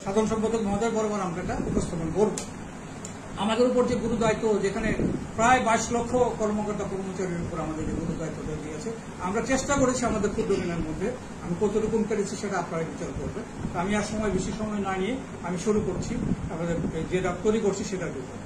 সাধারণ সম্পাদক মহোদয় বরাবর আমরা এটা উপস্থাপন করব। আমাদের উপর যে গুরু দায়িত্ব, যেখানে প্রায় 22 লক্ষ কর্মকর্তা কর্মচারীর উপর আমাদের যে গুরু দায়িত্ব দিয়েছে, আমরা চেষ্টা করেছি আমাদের ক্ষুদ্র দিনের মধ্যে। আমি কতটুকু পেরেছি সেটা আপনারা বিচার করবেন। আমি আর বেশি সময় না নিয়ে আমি শুরু করছি আমাদের যেটা তৈরি করছি সেটার বিষয়ে।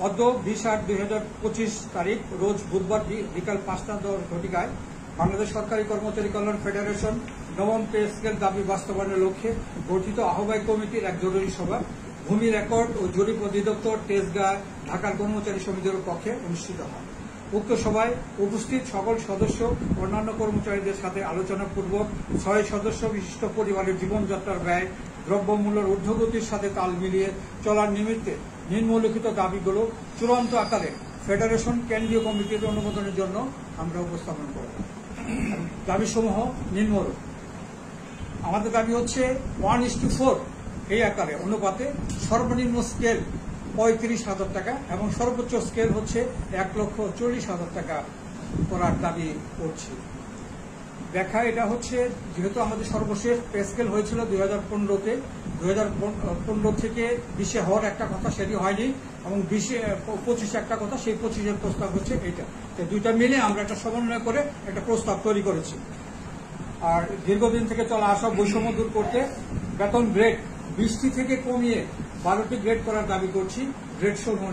অদ্য 20/8/2025 তারিখ রোজ বুধবার বিকাল 5:10 ঘটিকায় বাংলাদেশ সরকারি কর্মচারী কল্যাণ ফেডারেশন নবম পে স্কেল দাবি বাস্তবায়নের লক্ষ্যে গঠিত আহ্বায়ক কমিটির এক জরুরি সভা ভূমি রেকর্ড ও জরিপ অধিদপ্তর তেজগাঁ ঢাকার কর্মচারী সমিতির পক্ষে অনুষ্ঠিত হয়। উক্ত সভায় উপস্থিত সকল সদস্য অন্যান্য কর্মচারীদের সাথে আলোচনাপূর্বক 6 সদস্য বিশিষ্ট পরিবারের জীবনযাত্রার ব্যয় দ্রব্যমূল্যের ঊর্ধ্বগতির সাথে তাল মিলিয়ে চলার নিমিত্তে নিম্নলিখিত দাবিগুলো চূড়ান্ত আকারে ফেডারেশন কেন্দ্রীয় কমিটির অনুমোদনের জন্য আমরা উপস্থাপন করব। দাবিসমূহ নিম্নরূপ। আমাদের দাবি হচ্ছে 1:4 এই আকারে অনুপাতে সর্বনিম্ন স্কেল 35,000 টাকা এবং সর্বোচ্চ স্কেল হচ্ছে 1,40,000 টাকা করার দাবি করছি। ব্যাখ্যা এটা হচ্ছে, যেহেতু আমাদের সর্বশেষ পে স্কেল হয়েছিল 2015-তে, 2015 থেকে 20-এ হওয়ার একটা কথা সেটি হয়নি, এবং 20-25 একটা কথা, সেই 25-এর প্রস্তাব হচ্ছে এটা। দুইটা মিলে আমরা একটা সমন্বয় করে একটা প্রস্তাব তৈরি করেছি। আর দীর্ঘদিন থেকে চলা আসা বৈষম্য দূর করতে বেতন গ্রেড 20টি থেকে কমিয়ে 12টি গ্রেড করার দাবি করছি। গ্রেড সমূহ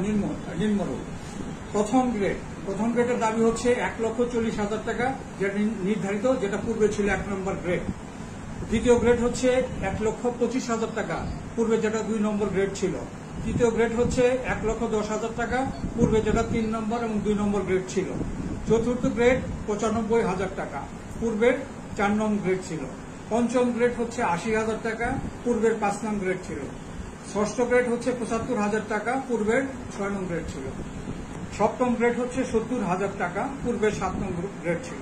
নিম্নরূপ। প্রথম গ্রেডের দাবি হচ্ছে 1,40,000 টাকা, যেটা নির্ধারিত, যেটা পূর্বে ছিল 1 নম্বর গ্রেড। দ্বিতীয় গ্রেড হচ্ছে 1,25,000 টাকা, পূর্বে যেটা 2 নম্বর গ্রেড ছিল। তৃতীয় গ্রেড হচ্ছে 1,10,000 টাকা, পূর্বে যেটা 3 নম্বর এবং 2 নম্বর গ্রেড ছিল। চতুর্থ গ্রেড 95,000 টাকা, পূর্বের 4 নং গ্রেড ছিল। পঞ্চম গ্রেড হচ্ছে 80,000 টাকা, পূর্বের 5 নং গ্রেড ছিল। ষষ্ঠ গ্রেড হচ্ছে 75,000 টাকা, পূর্বের 6 নং গ্রেড ছিল। সপ্তম গ্রেড হচ্ছে 70,000 টাকা, পূর্বের 7 নং গ্রেড ছিল।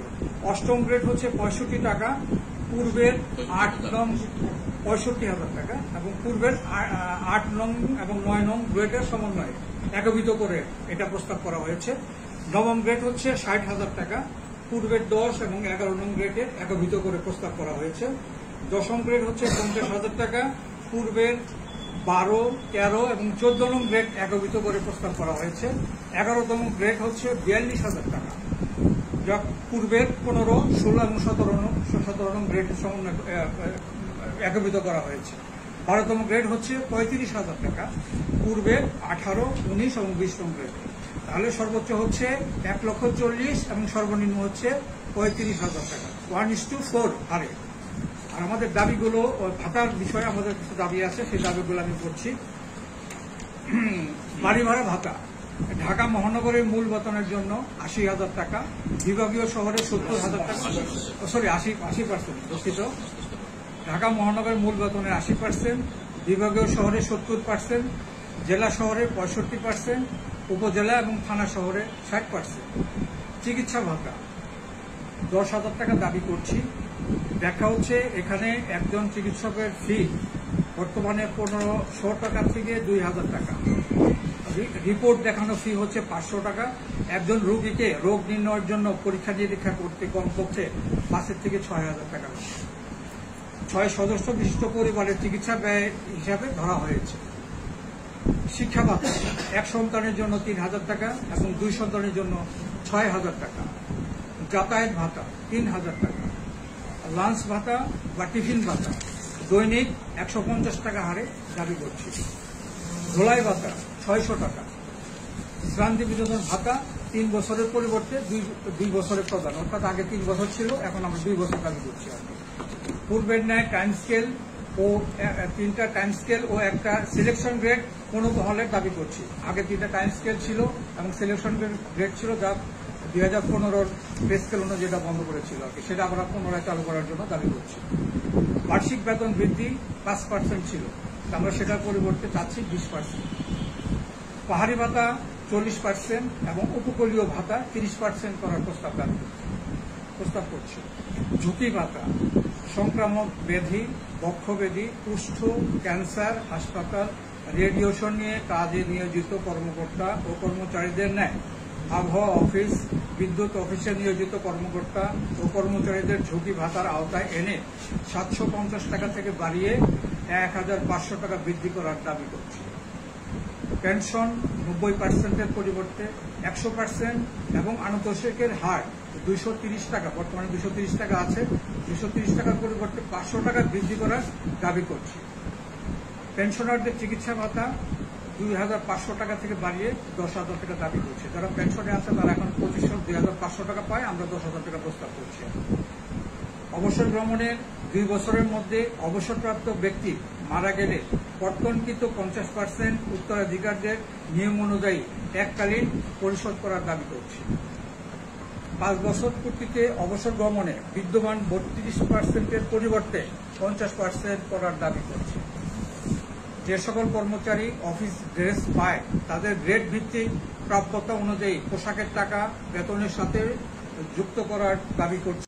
অষ্টম গ্রেড হচ্ছে 65 টাকা, পূর্বের 8 নং 65,000 টাকা, এবং পূর্বের 8 নং এবং 9 নং গ্রেডের সমন্বয়ে একীভূত করে এটা প্রস্তাব করা হয়েছে। নবম গ্রেড হচ্ছে 60,000 টাকা, পূর্বের 10 এবং 11 নং গ্রেডে একীভূত করে প্রস্তাব করা হয়েছে। দশম গ্রেড হচ্ছে 50,000 টাকা, পূর্বের 12, 13 এবং 14 নং গ্রেড একীভূত করে প্রস্তাব করা হয়েছে। 11তম গ্রেড হচ্ছে 42,000 টাকা, যা পূর্বের 15, 16 এবং 17 নং গ্রেড সমন্বয় একীভূত করা হয়েছে। 12তম গ্রেড হচ্ছে 35,000 টাকা, পূর্বের 18, 19 এবং 20 নং গ্রেড। তাহলে সর্বোচ্চ হচ্ছে 1,40,000 এবং সর্বনিম্ন হচ্ছে 35,000 টাকা, 1:4 হারে। আর আমাদের দাবিগুলো, ভাতার বিষয়ে আমাদের কিছু দাবি আছে, সেই দাবিগুলো আমি করছি। বাড়ি ভাড়া ভাতা ঢাকা মহানগরের মূল বেতনের জন্য 80,000 টাকা, বিভাগীয় শহরে 70,000 টাকা, 80%, দুঃখিত। ঢাকা মহানগরের মূল বেতনের 80%, বিভাগীয় শহরে 70%, জেলা শহরে 65%, উপজেলা এবং থানা শহরে 60%। চিকিৎসা ভাতা 10,000 টাকা দাবি করছি। ব্যাখ্যা হচ্ছে, এখানে একজন চিকিৎসকের ফি বর্তমানে 1,500 টাকা থেকে 2,000 টাকা। রিপোর্ট দেখানো ফি হচ্ছে 500 টাকা। একজন রোগীকে রোগ নির্ণয়ের জন্য পরীক্ষা নিরীক্ষা করতে কমপক্ষে 5 থেকে 6,000 টাকা 6 সদস্য বিশিষ্ট পরিবারের চিকিৎসা ব্যয় হিসাবে ধরা হয়েছে। শিক্ষা ভাতা 1 সন্তানের জন্য 3,000 টাকা এবং 2 সন্তানের জন্য 6,000 টাকা। যাতায়াত ভাতা 3,000 টাকা। লাঞ্চ ভাতা বা টিফিন ভাতা দৈনিক 150 টাকা হারে দাবি করছি। ধোলাই ভাতা 600 টাকা। শ্রান্তি বিনোদন ভাতা 3 বছরের পরিবর্তে 2 বছরের প্রদান, অর্থাৎ আগে 3 বছর ছিল, এখন আমরা 2 বছর দাবি করছি। পূর্বের ন্যায় টাইম স্কেল ও 3টা টাইম স্কেল ও একটা সিলেকশন গ্রেড পুনর্বহালের দাবি করছি। আগে 3টা টাইম স্কেল ছিল এবং সিলেকশন গ্রেড ছিল, যা 2015 পে স্কেল অনুযায়ী যেটা বন্ধ করেছিল আর কি, সেটা আমরা পুনরায় চালু করার জন্য দাবি করছি। বার্ষিক বেতন বৃদ্ধি 5% ছিল, আমরা সেটার পরিবর্তে চাচ্ছি 20%। পাহাড়ি ভাতা 40% এবং উপকূলীয় ভাতা 30% করার প্রস্তাব করছি। ঝুঁকি ভাতা সংক্রামক ব্যাধি, বক্ষব্যাধি, কুষ্ঠ, ক্যান্সার, হাসপাতাল, রেডিয়েশন নিয়ে কাজে নিয়োজিত কর্মকর্তা ও কর্মচারীদের ন্যায় আবহাওয়া অফিস, বিদ্যুৎ অফিসে নিয়োজিত কর্মকর্তা ও কর্মচারীদের ঝুঁকি ভাতার আওতায় এনে 750 টাকা থেকে বাড়িয়ে 1500 টাকা বৃদ্ধি করার দাবি করছি। পেনশন 90%-এর পরিবর্তে 100% এবং আনুতোষিকের হার 230 টাকা, বর্তমানে 230 টাকা আছে, 230 টাকার পরিবর্তে 500 টাকা বৃদ্ধি করার দাবি করছি। পেনশনারদের চিকিৎসা ভাতা 2500 টাকা থেকে বাড়িয়ে 10,000 টাকা দাবি করছে। যারা পেনশনে আছে তারা এখন 2500 টাকা পায়, আমরা 10,000 টাকা প্রস্তাব করছি। অবসর গ্রহণের 2 বছরের মধ্যে অবসরপ্রাপ্ত ব্যক্তি মারা গেলে কর্তনকৃত 50% উত্তরাধিকারদের নিয়ম অনুযায়ী এককালীন পরিশোধ করার দাবি করছি। 5 বছর পূর্তিতে অবসর গ্রহণে বিদ্যমান 32%-এর পরিবর্তে 50% করার দাবি করছি। যে সকল কর্মচারী অফিস ড্রেস পায় তাদের গ্রেড ভিত্তিক প্রাপ্যতা অনুযায়ী পোশাকের টাকা বেতনের সাথে যুক্ত করার দাবি করছি।